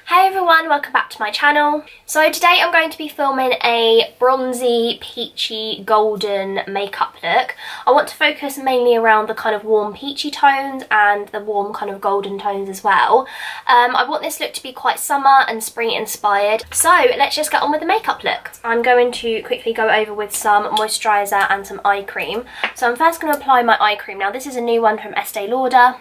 Hey everyone, welcome back to my channel. So today I'm going to be filming a bronzy, peachy, golden makeup look. I want to focus mainly around the kind of warm peachy tones and the warm kind of golden tones as well. I want this look to be quite summer and spring inspired. So let's just get on with the makeup look. I'm going to quickly go over with some moisturiser and some eye cream. So I'm first going to apply my eye cream. Now this is a new one from Estee Lauder.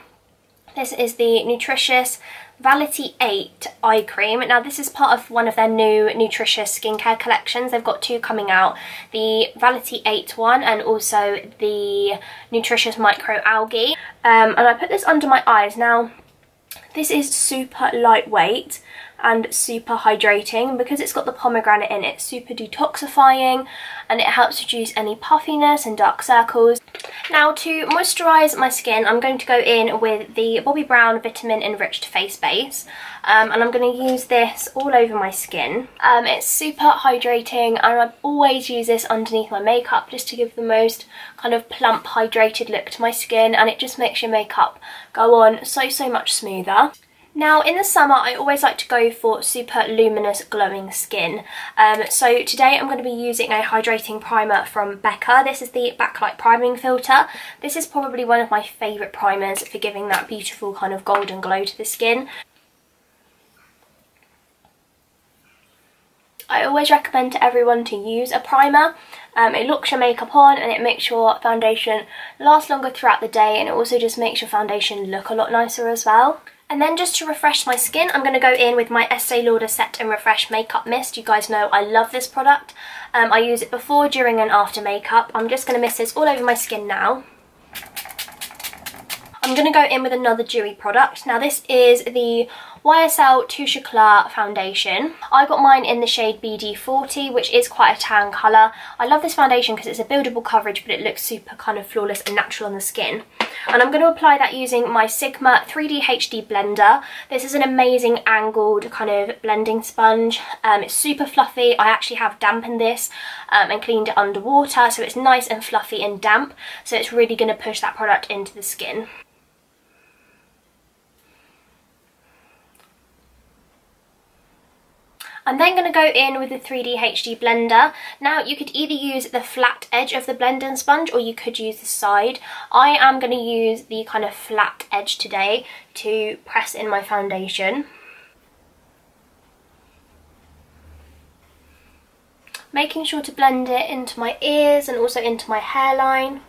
This is the Nutritious Vanity 8 eye cream. Now this is part of one of their new nutritious skincare collections. They've got two coming out, the Vanity 8 one and also the Nutritious Micro Algae. And I put this under my eyes. Now this is super lightweight and super hydrating because it's got the pomegranate in it. It's super detoxifying and it helps reduce any puffiness and dark circles. Now to moisturise my skin, I'm going to go in with the Bobbi Brown Vitamin Enriched Face Base. And I'm going to use this all over my skin. It's super hydrating and I always use this underneath my makeup just to give the most kind of plump hydrated look to my skin, and it just makes your makeup go on so much smoother. Now in the summer I always like to go for super luminous glowing skin. So today I'm going to be using a hydrating primer from Becca. This is the Backlight Priming Filter. This is probably one of my favourite primers for giving that beautiful kind of golden glow to the skin. I always recommend to everyone to use a primer. It locks your makeup on and it makes your foundation last longer throughout the day, and it also just makes your foundation look a lot nicer as well. And then just to refresh my skin, I'm going to go in with my Estee Lauder Set and Refresh Makeup Mist. You guys know I love this product. I use it before, during and after makeup. I'm just going to mist this all over my skin now. I'm going to go in with another dewy product. Now this is the YSL Touche Eclat foundation. I got mine in the shade BD40, which is quite a tan colour. I love this foundation because it's a buildable coverage, but it looks super kind of flawless and natural on the skin. And I'm going to apply that using my Sigma 3D HD blender. This is an amazing angled kind of blending sponge. It's super fluffy. I actually have dampened this and cleaned it underwater, so it's nice and fluffy and damp. So it's really going to push that product into the skin. I'm then going to go in with the 3D HD blender. Now you could either use the flat edge of the blending sponge or you could use the side. I am going to use the kind of flat edge today to press in my foundation. Making sure to blend it into my ears and also into my hairline.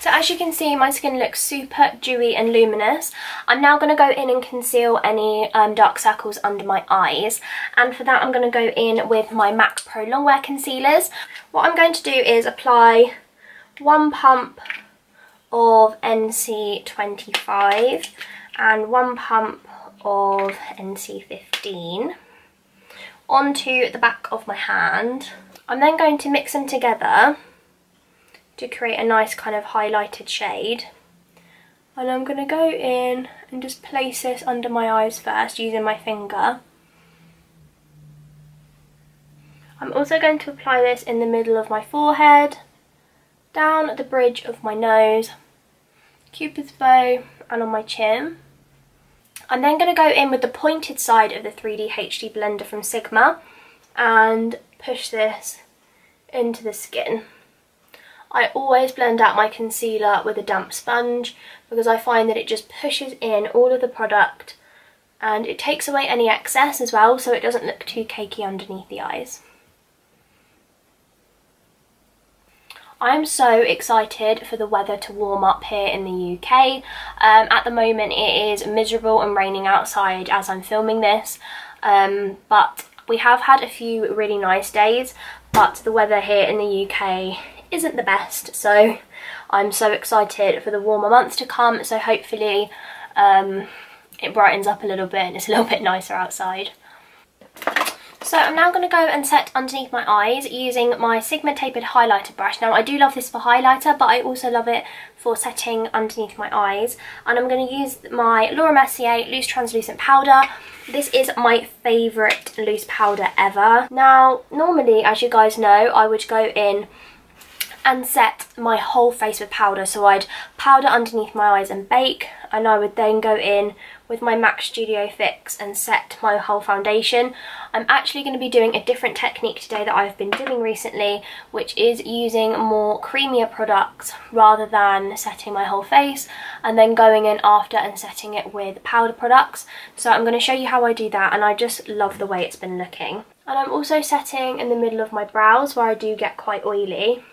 So as you can see, my skin looks super dewy and luminous. I'm now going to go in and conceal any dark circles under my eyes. And for that I'm going to go in with my MAC Pro Longwear Concealers. What I'm going to do is apply one pump of NC25 and one pump of NC15 onto the back of my hand. I'm then going to mix them together to create a nice kind of highlighted shade. And I'm going to go in and just place this under my eyes first using my finger. I'm also going to apply this in the middle of my forehead, down the bridge of my nose, Cupid's bow and on my chin. I'm then going to go in with the pointed side of the 3D HD blender from Sigma and push this into the skin. I always blend out my concealer with a damp sponge because I find that it just pushes in all of the product and it takes away any excess as well, so it doesn't look too cakey underneath the eyes. I'm so excited for the weather to warm up here in the UK. At the moment it is miserable and raining outside as I'm filming this, but we have had a few really nice days, but the weather here in the UK isn't the best, so I'm so excited for the warmer months to come. So hopefully it brightens up a little bit and it's a little bit nicer outside. So I'm now going to go and set underneath my eyes using my Sigma Tapered highlighter brush. Now I do love this for highlighter, but I also love it for setting underneath my eyes. And I'm going to use my Laura Mercier Loose Translucent Powder. This is my favourite loose powder ever. Now normally, as you guys know, I would go in and set my whole face with powder. So I'd powder underneath my eyes and bake, and I would then go in with my MAC Studio Fix and set my whole foundation. I'm actually going to be doing a different technique today that I've been doing recently, which is using more creamier products rather than setting my whole face and then going in after and setting it with powder products. So I'm going to show you how I do that, and I just love the way it's been looking. And I'm also setting in the middle of my brows where I do get quite oily.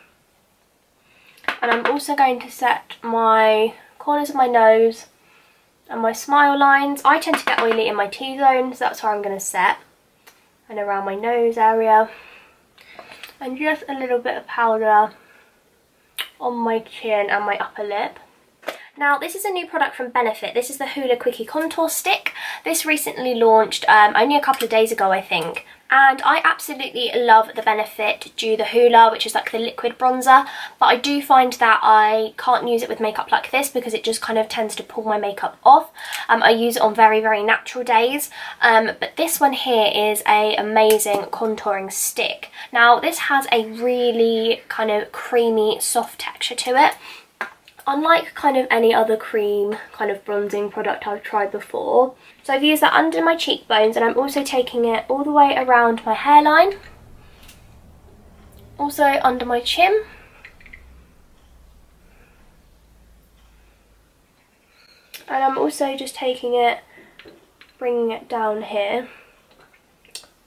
And I'm also going to set my corners of my nose and my smile lines. I tend to get oily in my T-zone, so that's where I'm going to set. And around my nose area. And just a little bit of powder on my chin and my upper lip. Now, this is a new product from Benefit. This is the Hoola Quickie Contour Stick. This recently launched only a couple of days ago, I think. And I absolutely love the Benefit Dew the Hoola, which is like the liquid bronzer. But I do find that I can't use it with makeup like this because it just kind of tends to pull my makeup off. I use it on very, very natural days. But this one here is an amazing contouring stick. Now, this has a really kind of creamy, soft texture to it. Unlike kind of any other cream kind of bronzing product I've tried before. So I've used that under my cheekbones, and I'm also taking it all the way around my hairline. Also under my chin. And I'm also just taking it, bringing it down here.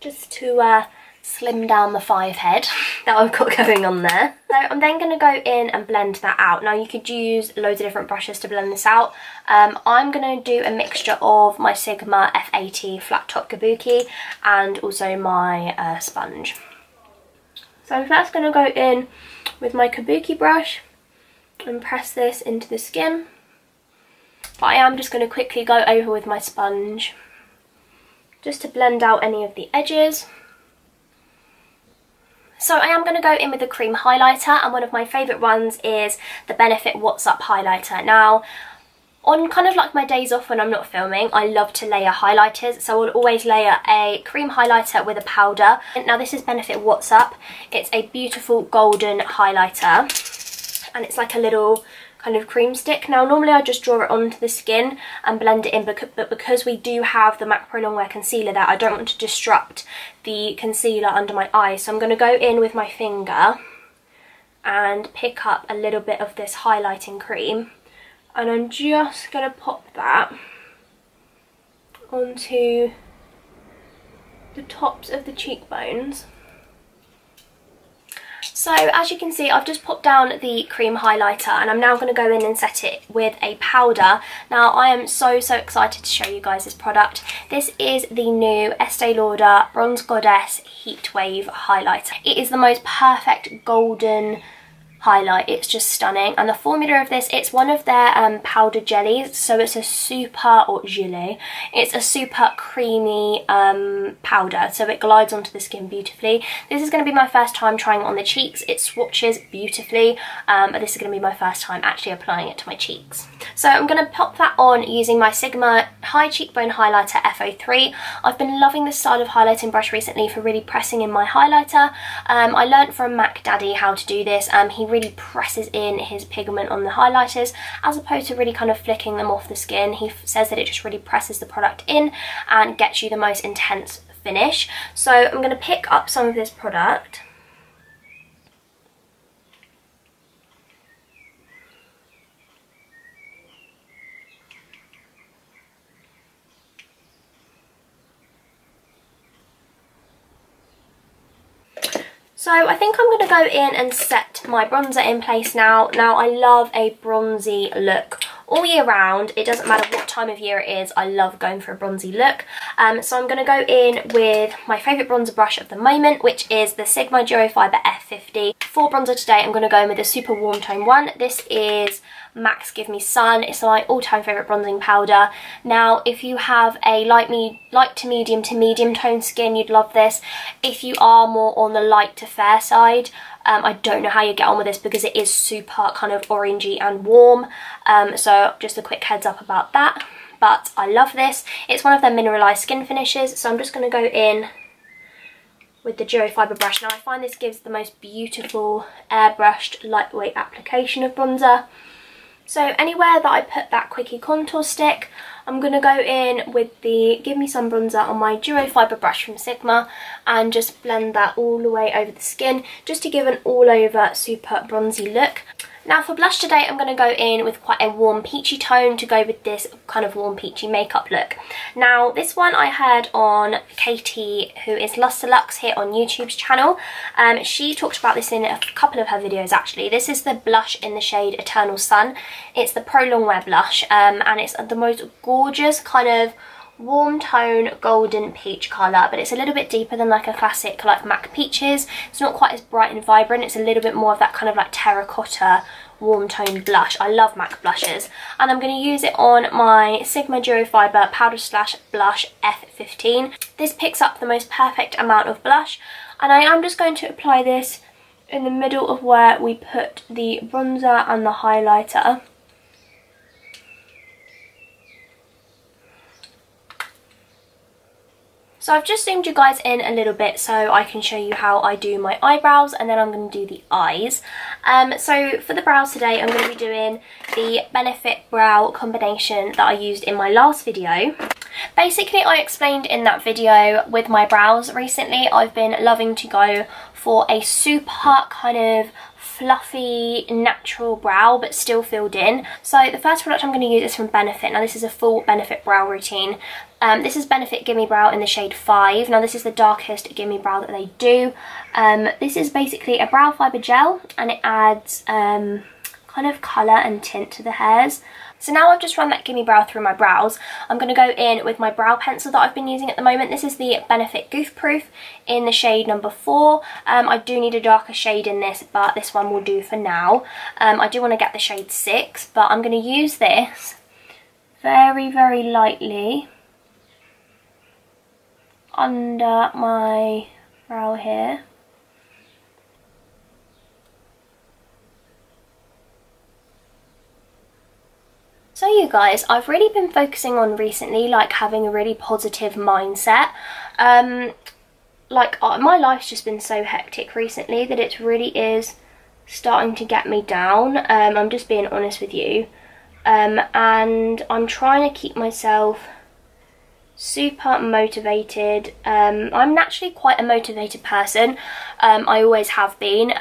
Just to slim down the 5 head that I've got going on there. So I'm then going to go in and blend that out. Now, you could use loads of different brushes to blend this out. I'm going to do a mixture of my Sigma F80 flat top Kabuki and also my sponge. So I'm first going to go in with my Kabuki brush and press this into the skin. But I am just going to quickly go over with my sponge just to blend out any of the edges. So I am going to go in with a cream highlighter, and one of my favourite ones is the Benefit What's Up highlighter. Now, on kind of like my days off when I'm not filming, I love to layer highlighters, so I'll always layer a cream highlighter with a powder. Now, this is Benefit What's Up. It's a beautiful golden highlighter, and it's like a little kind of cream stick. Now, normally I just draw it onto the skin and blend it in, but because we do have the MAC Pro Longwear concealer there, I don't want to disrupt the concealer under my eyes. So I'm going to go in with my finger and pick up a little bit of this highlighting cream, and I'm just going to pop that onto the tops of the cheekbones. So as you can see, I've just popped down the cream highlighter, and I'm now going to go in and set it with a powder. Now, I am so excited to show you guys this product. This is the new Estee Lauder Bronze Goddess Heat Wave highlighter. It is the most perfect golden highlight. It's just stunning, and the formula of this, it's one of their powder jellies, so it's a super, or gelée, it's a super creamy powder, so it glides onto the skin beautifully. This is going to be my first time trying it on the cheeks. It swatches beautifully, but this is going to be my first time actually applying it to my cheeks. So I'm going to pop that on using my Sigma High Cheekbone Highlighter F03. I've been loving this style of highlighting brush recently for really pressing in my highlighter. I learnt from Mac Daddy how to do this. He really presses in his pigment on the highlighters as opposed to really kind of flicking them off the skin. He says that it just really presses the product in and gets you the most intense finish. So I'm going to pick up some of this product. So I think I'm going to go in and set my bronzer in place now. Now, I love a bronzy look all year round. It doesn't matter what time of year it is, I love going for a bronzy look. So I'm going to go in with my favourite bronzer brush of the moment, which is the Sigma Duro Fibre F50. For bronzer today, I'm going to go in with a super warm tone one. This is MAC's Give Me Sun. It's my all-time favourite bronzing powder. Now, if you have a light to medium tone skin, you'd love this. If you are more on the light to fair side, I don't know how you get on with this because it is super kind of orangey and warm. So just a quick heads up about that. But I love this. It's one of their mineralised skin finishes, so I'm just going to go in with the Duo Fibre brush. Now I find this gives the most beautiful airbrushed lightweight application of bronzer. So anywhere that I put that Quickie contour stick, I'm going to go in with the Give Me Some bronzer on my Duo Fibre brush from Sigma and just blend that all the way over the skin, just to give an all over super bronzy look. Now for blush today, I'm going to go in with quite a warm peachy tone to go with this kind of warm peachy makeup look. Now this one I heard on Katie, who is Lusterlux here on YouTube's channel. She talked about this in a couple of her videos actually. This is the blush in the shade Eternal Sun. It's the Pro Longwear blush, and it's the most gorgeous kind of warm tone golden peach colour, but it's a little bit deeper than like a classic like MAC Peaches. It's not quite as bright and vibrant. It's a little bit more of that kind of like terracotta warm toned blush. I love MAC blushes, and I'm going to use it on my Sigma Duo Fibre Powder Slash Blush F15. This picks up the most perfect amount of blush, and I am just going to apply this in the middle of where we put the bronzer and the highlighter. So I've just zoomed you guys in a little bit so I can show you how I do my eyebrows, and then I'm going to do the eyes. So for the brows today, I'm going to be doing the Benefit Brow combination that I used in my last video. Basically, I explained in that video with my brows recently, I've been loving to go for a super kind of fluffy natural brow but still filled in. So the first product I'm going to use is from Benefit. Now this is a full Benefit brow routine. This is Benefit Gimme Brow in the shade 5. Now this is the darkest Gimme Brow that they do. This is basically a brow fibre gel, and it adds kind of colour and tint to the hairs. So now I've just run that Gimme Brow through my brows, I'm going to go in with my brow pencil that I've been using at the moment. This is the Benefit Goof Proof in the shade number 4. I do need a darker shade in this, but this one will do for now. I do want to get the shade 6, but I'm going to use this very, very lightly under my brow here. So you guys, I've really been focusing on recently like having a really positive mindset. My life's just been so hectic recently that it really is starting to get me down. I'm just being honest with you. And I'm trying to keep myself super motivated. I'm naturally quite a motivated person. I always have been,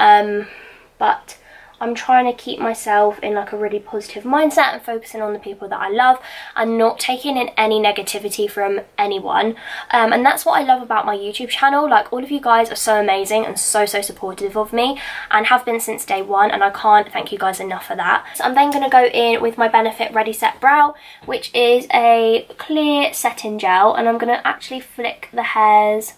but I'm trying to keep myself in like a really positive mindset and focusing on the people that I love and not taking in any negativity from anyone. And that's what I love about my YouTube channel. Like, all of you guys are so amazing and so supportive of me and have been since day one, and I can't thank you guys enough for that. So I'm then going to go in with my Benefit Ready Set Brow, which is a clear setting gel, and I'm going to actually flick the hairs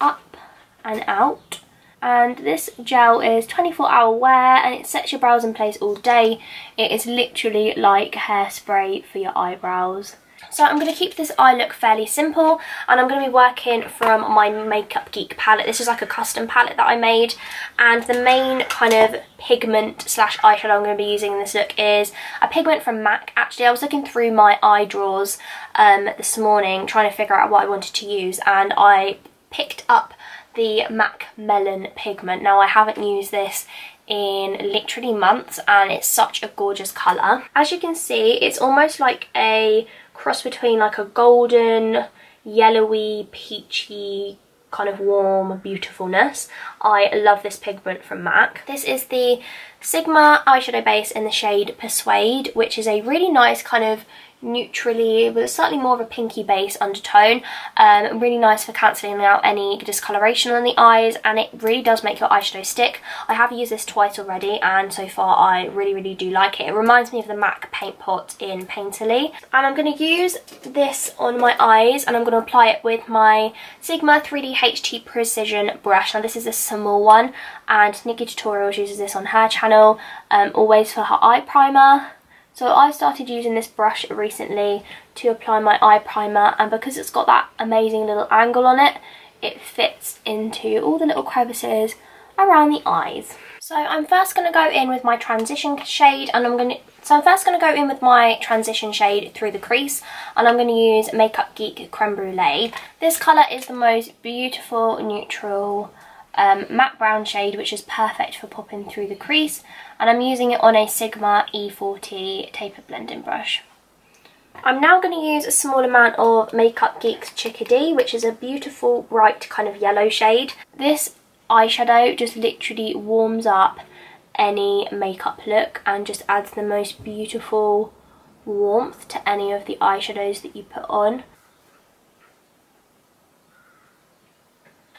up and out. And this gel is 24-hour wear, and it sets your brows in place all day. It is literally like hairspray for your eyebrows. So I'm going to keep this eye look fairly simple, and I'm going to be working from my Makeup Geek palette. This is like a custom palette that I made, and the main kind of pigment slash eyeshadow I'm going to be using in this look is a pigment from MAC. Actually, I was looking through my eye drawers this morning trying to figure out what I wanted to use, and I picked up the MAC Melon pigment. Now I haven't used this in literally months, and it's such a gorgeous colour. As you can see, it's almost like a cross between like a golden, yellowy, peachy kind of warm beautifulness. I love this pigment from MAC. This is the Sigma eyeshadow base in the shade Persuade, which is a really nice kind of neutrally with a slightly more of a pinky base undertone. Really nice for cancelling out any discoloration on the eyes, and it really does make your eyeshadow stick. I have used this twice already, and so far I really do like it. It reminds me of the MAC paint pot in Painterly. And I'm going to use this on my eyes, and I'm going to apply it with my Sigma 3D HT Precision brush. Now this is a small one, and Nikki Tutorials uses this on her channel, always for her eye primer. So I started using this brush recently to apply my eye primer, and because it's got that amazing little angle on it, it fits into all the little crevices around the eyes. So I'm first going to go in with my transition shade, and I'm going to go in with my transition shade through the crease, and I'm going to use Makeup Geek Creme Brulee. This colour is the most beautiful neutral matte brown shade, which is perfect for popping through the crease, and I'm using it on a Sigma E40 tapered blending brush. I'm now going to use a small amount of Makeup Geek's Chickadee, which is a beautiful bright kind of yellow shade. This eyeshadow just literally warms up any makeup look and just adds the most beautiful warmth to any of the eyeshadows that you put on.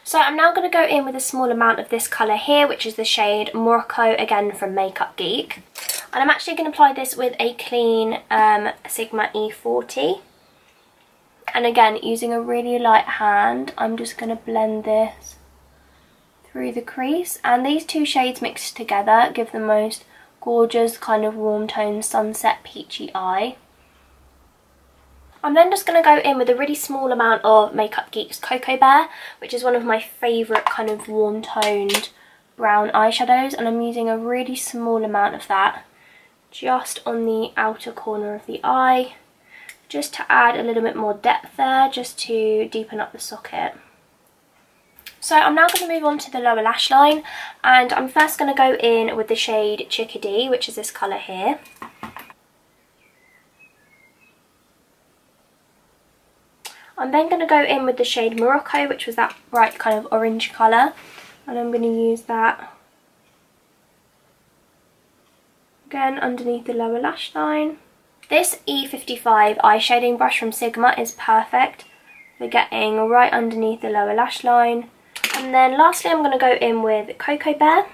So I'm now going to go in with a small amount of this colour here, which is the shade Morocco, again from Makeup Geek. And I'm actually going to apply this with a clean Sigma E40. And again, using a really light hand, I'm just going to blend this through the crease, and these two shades mixed together give the most gorgeous kind of warm toned sunset peachy eye. I'm then just going to go in with a really small amount of Makeup Geek's Cocoa Bear, which is one of my favourite kind of warm toned brown eyeshadows, and I'm using a really small amount of that just on the outer corner of the eye, just to add a little bit more depth there, just to deepen up the socket. So I'm now going to move on to the lower lash line, and I'm first going to go in with the shade Chickadee, which is this colour here. I'm then going to go in with the shade Morocco, which was that bright kind of orange colour, and I'm going to use that again underneath the lower lash line. This E55 eye shading brush from Sigma is perfect for getting right underneath the lower lash line. And then lastly, I'm going to go in with Cocoa Bear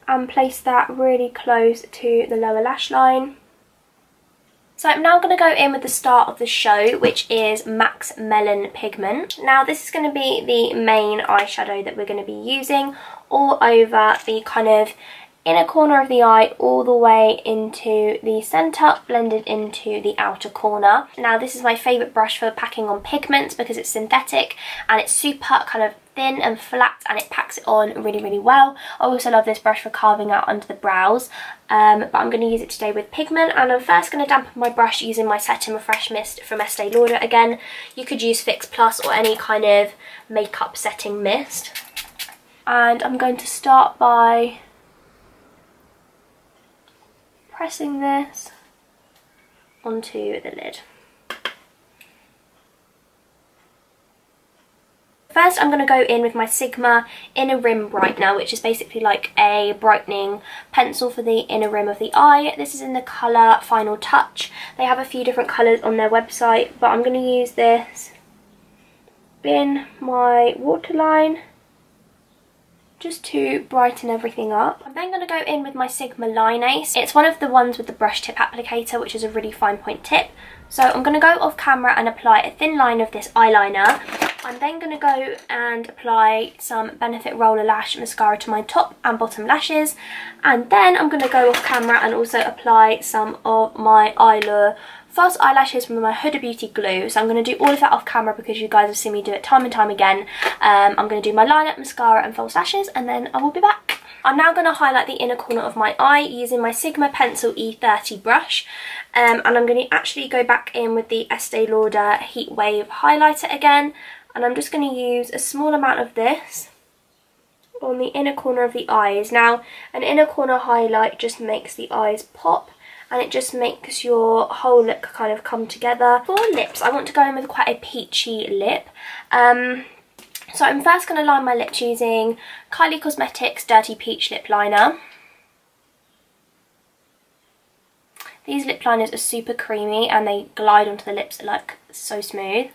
and place that really close to the lower lash line. So I'm now going to go in with the start of the show, which is MAC's Melon Pigment. Now this is going to be the main eyeshadow that we're going to be using all over the kind of inner corner of the eye all the way into the centre, blended into the outer corner. Now this is my favourite brush for packing on pigments because it's synthetic and it's super kind of thin and flat, and it packs it on really, really well. I also love this brush for carving out under the brows, but I'm going to use it today with pigment. And I'm first going to dampen my brush using my Set and Refresh mist from Estee Lauder. Again, you could use Fix Plus or any kind of makeup setting mist. And I'm going to start by pressing this onto the lid. First, I'm going to go in with my Sigma Inner Rim Brightener, which is basically like a brightening pencil for the inner rim of the eye. This is in the colour Final Touch. They have a few different colours on their website, but I'm going to use this in my waterline just to brighten everything up. I'm then going to go in with my Sigma Line Ace. It's one of the ones with the brush tip applicator, which is a really fine point tip. So I'm going to go off camera and apply a thin line of this eyeliner. I'm then going to go and apply some Benefit Roller Lash mascara to my top and bottom lashes. And then I'm going to go off camera and also apply some of my Eyelure false eyelashes from my Huda Beauty glue. So I'm going to do all of that off camera because you guys have seen me do it time and time again. I'm going to do my liner, mascara and false lashes, and then I will be back. I'm now going to highlight the inner corner of my eye using my Sigma Pencil E30 brush. And I'm going to actually go back in with the Estee Lauder Heat Wave highlighter again. And I'm just going to use a small amount of this on the inner corner of the eyes. Now, an inner corner highlight just makes the eyes pop, and it just makes your whole look kind of come together. For lips, I want to go in with quite a peachy lip. So I'm first going to line my lips using Kylie Cosmetics Dirty Peach Lip Liner. These lip liners are super creamy and they glide onto the lips like so smooth.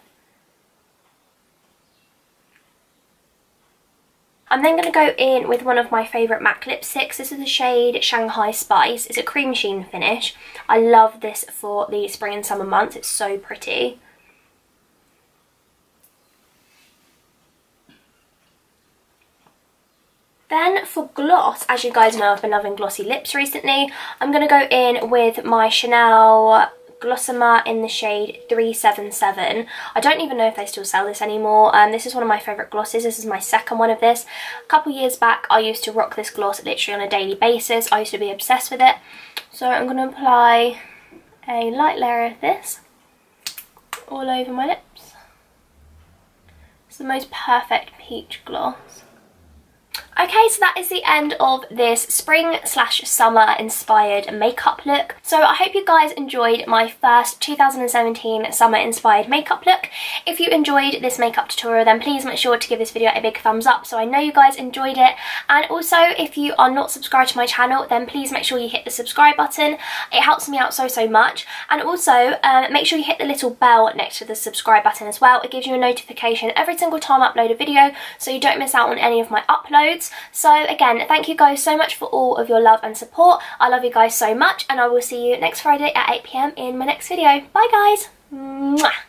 I'm then going to go in with one of my favourite MAC lipsticks. This is the shade Shanghai Spice. It's a cream sheen finish. I love this for the spring and summer months. It's so pretty. Then for gloss, as you guys know, I've been loving glossy lips recently. I'm going to go in with my Chanel Glossimer in the shade 377. I don't even know if they still sell this anymore. This is one of my favourite glosses. This is my second one of this. A couple years back I used to rock this gloss literally on a daily basis. I used to be obsessed with it. So I'm going to apply a light layer of this all over my lips. It's the most perfect peach gloss. Okay, so that is the end of this spring/summer inspired makeup look. So I hope you guys enjoyed my first 2017 summer inspired makeup look. If you enjoyed this makeup tutorial, then please make sure to give this video a big thumbs up so I know you guys enjoyed it. And also, if you are not subscribed to my channel, then please make sure you hit the subscribe button. It helps me out so much. And also, make sure you hit the little bell next to the subscribe button as well. It gives you a notification every single time I upload a video so you don't miss out on any of my uploads. So again, thank you guys so much for all of your love and support. I love you guys so much, and I will see you next Friday at 8 PM in my next video. Bye guys! Mwah.